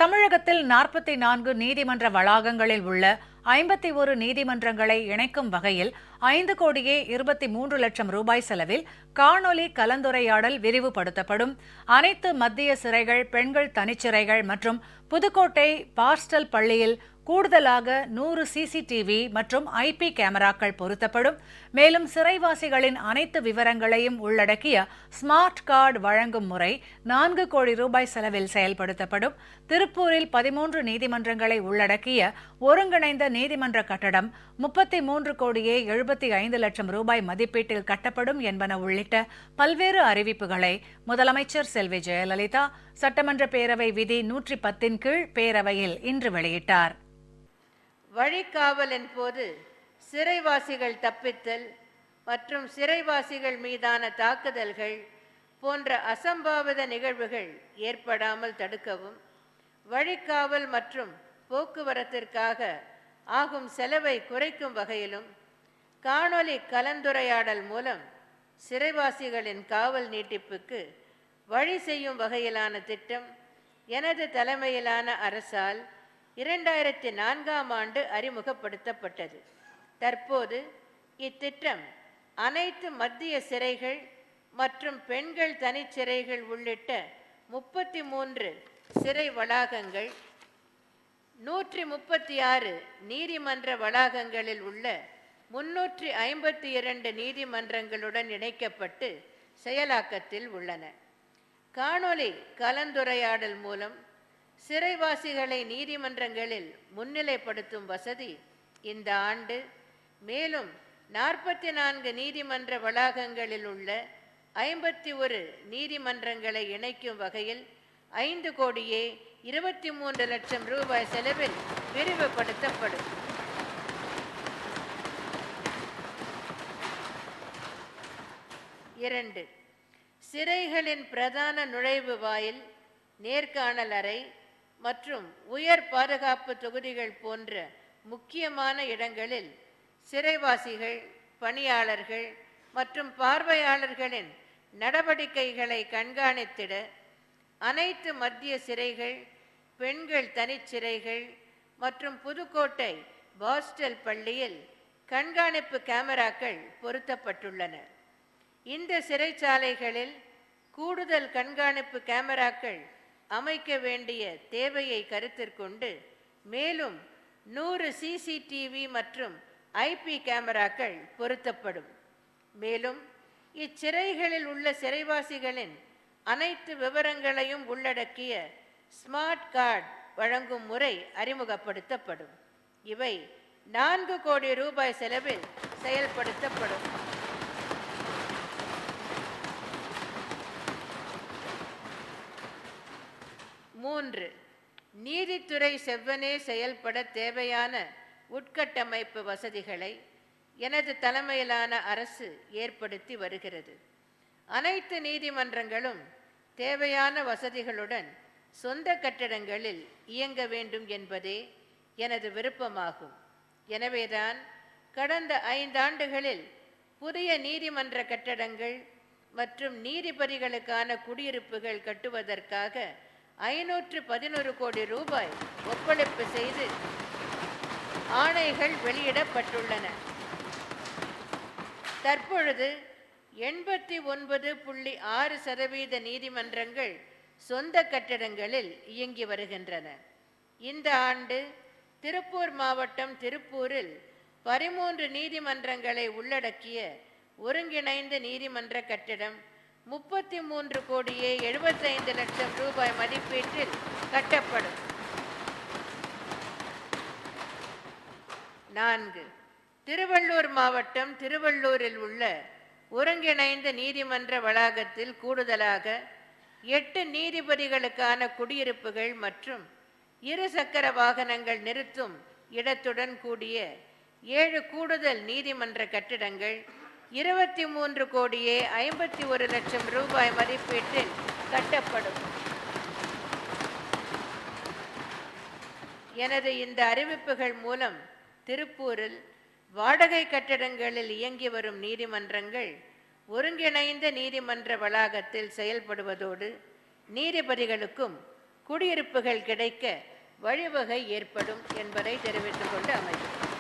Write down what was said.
தமிழகத்தில் 44 நீதிமன்ற வளாகங்களில் உள்ள 51 நீதிமன்றங்களை இணைக்கும் வகையில் 5,23,00,000 ரூபாய் செலவில் காணொலி கலந்துரையாடல் விரிவுபடுத்தப்படும். அனைத்து மத்திய சிறைகள், பெண்கள் தனிச்சிறைகள் மற்றும் புதுக்கோட்டை பாஸ்டல் பள்ளியில் கூடுதலாக 100 சிசிடிவி மற்றும் ஐபி கேமராக்கள் பொருத்தப்படும். மேலும் சிறைவாசிகளின் அனைத்து விவரங்களையும் உள்ளடக்கிய ஸ்மார்ட் கார்டு வழங்கும் முறை 4 கோடி ரூபாய் செலவில் செயல்படுத்தப்படும். திருப்பூரில் 13 நீதிமன்றங்களை உள்ளடக்கிய ஒருங்கிணைந்த நீதிமன்ற கட்டடம் 33 கோடியே 75 லட்சம் ரூபாய் மதிப்பீட்டில் கட்டப்படும் என்பன உள்ளிட்ட பல்வேறு அறிவிப்புகளை முதலமைச்சர் செல்வி ஜெயலலிதா சட்டமன்ற பேரவை விதி 110 கீழ் பேரவையில் இன்று வெளியிட்டார். வழிகாவலின் போது சிறைவாசிகள் தப்பித்தல் மற்றும் சிறைவாசிகள் மீதான தாக்குதல்கள் போன்ற அசம்பாவித நிகழ்வுகள் ஏற்படாமல் தடுக்கவும், வழிகாவல் மற்றும் போக்குவரத்திற்காக ஆகும் செலவை குறைக்கும் வகையிலும் காணொலி கலந்துரையாடல் மூலம் சிறைவாசிகளின் காவல் நீட்டிப்புக்கு வழி செய்யும் வகையிலான திட்டம் எனது தலைமையிலான அரசால் 2004ஆம் ஆண்டு அறிமுகப்படுத்தப்பட்டது. தற்போது இத்திட்டம் அனைத்து மத்திய சிறைகள் மற்றும் பெண்கள் தனிச்சிறைகள் உள்ளிட்ட 33 சிறை வளாகங்கள், 136 நீதிமன்ற வளாகங்களில் உள்ள 352 நீதிமன்றங்களுடன் இணைக்கப்பட்டு செயலாக்கத்தில் உள்ளன. காணொலி கலந்துரையாடல் மூலம் சிறைவாசிகளை நீதிமன்றங்களில் முன்னிலைப்படுத்தும் வசதி இந்த ஆண்டு மேலும் 44 நீதிமன்ற வளாகங்களில் உள்ள 51 நீதிமன்றங்களை இணைக்கும் வகையில் 5 கோடியே 23 லட்சம் ரூபாய் செலவில் விரிவுபடுத்தப்படும். இரண்டு, சிறைகளின் பிரதான நுழைவு வாயில், நேர்காணல் அறை மற்றும் உயர் பாதுகாப்பு தொகுதிகள் போன்ற முக்கியமான இடங்களில் சிறைவாசிகள், பணியாளர்கள் மற்றும் பார்வையாளர்களின் நடவடிக்கைகளை கண்காணித்திட அனைத்து மத்திய சிறைகள், பெண்கள் தனிச்சிறைகள் மற்றும் புதுக்கோட்டை பாஸ்டல் பள்ளியில் கண்காணிப்பு கேமராக்கள் பொருத்தப்பட்டுள்ளன. இந்த சிறைச்சாலைகளில் கூடுதல் கண்காணிப்பு கேமராக்கள் அமைக்க வேண்டிய தேவையை கருத்திற்கொண்டு மேலும் 100 சிசிடிவி மற்றும் ஐபி கேமராக்கள் பொருத்தப்படும். மேலும் இச்சிறைகளில் உள்ள சிறைவாசிகளின் அனைத்து விவரங்களையும் உள்ளடக்கிய ஸ்மார்ட் கார்டு வழங்கும் முறை அறிமுகப்படுத்தப்படும். இவை 4 கோடி ரூபாய் செலவில் செயல்படுத்தப்படும். 3, நீதித்துறை செவ்வனே செயல்பட தேவையான உட்கட்டமைப்பு வசதிகளை எனது தலைமையிலான அரசு ஏற்படுத்தி வருகிறது. அனைத்து நீதிமன்றங்களும் தேவையான வசதிகளுடன் சொந்த கட்டடங்களில் இயங்க வேண்டும் என்பதே எனது விருப்பமாகும். எனவேதான் கடந்த 5 ஆண்டுகளில் புதிய நீதிமன்ற கட்டடங்கள் மற்றும் நீதிபதிகளுக்கான குடியிருப்புகள் கட்டுவதற்காக 511 கோடி ரூபாய் ஒப்படைப்பு செய்து ஆணைகள் வெளியிடப்பட்டுள்ளன. தற்பொழுது 89.6% நீதிமன்றங்கள் சொந்த கட்டடங்களில் இயங்கி வருகின்றன. இந்த ஆண்டு திருப்பூர் மாவட்டம் திருப்பூரில் 13 நீதிமன்றங்களை உள்ளடக்கிய ஒருங்கிணைந்த நீதிமன்ற கட்டடம் 33 கோடியே 75 லட்சம் ரூபாய் மதிப்பீட்டில் கட்டப்படும். 4, திருவள்ளூர் மாவட்டம் திருவள்ளூரில் உள்ள ஒருங்கிணைந்த நீதிமன்ற வளாகத்தில் கூடுதலாக 8 நீதிபதிகளுக்கான குடியிருப்புகள் மற்றும் 2 சக்கர வாகனங்கள் நிறுத்தும் இடத்துடன் கூடிய 7 கூடுதல் நீதிமன்ற கட்டிடங்கள் 23 கோடியே 51 லட்சம் ரூபாய் மதிப்பீட்டில் கட்டப்படும். எனது இந்த அறிவிப்புகள் மூலம் திருப்பூரில் வாடகை கட்டடங்களில் இயங்கி வரும் நீதிமன்றங்கள் ஒருங்கிணைந்த நீதிமன்ற வளாகத்தில் செயல்படுவதோடு நீதிபதிகளுக்கும் குடியிருப்புகள் கிடைக்க வழிவகை ஏற்படும் என்பதை தெரிவித்துக் கொண்டு அமைகிறேன்.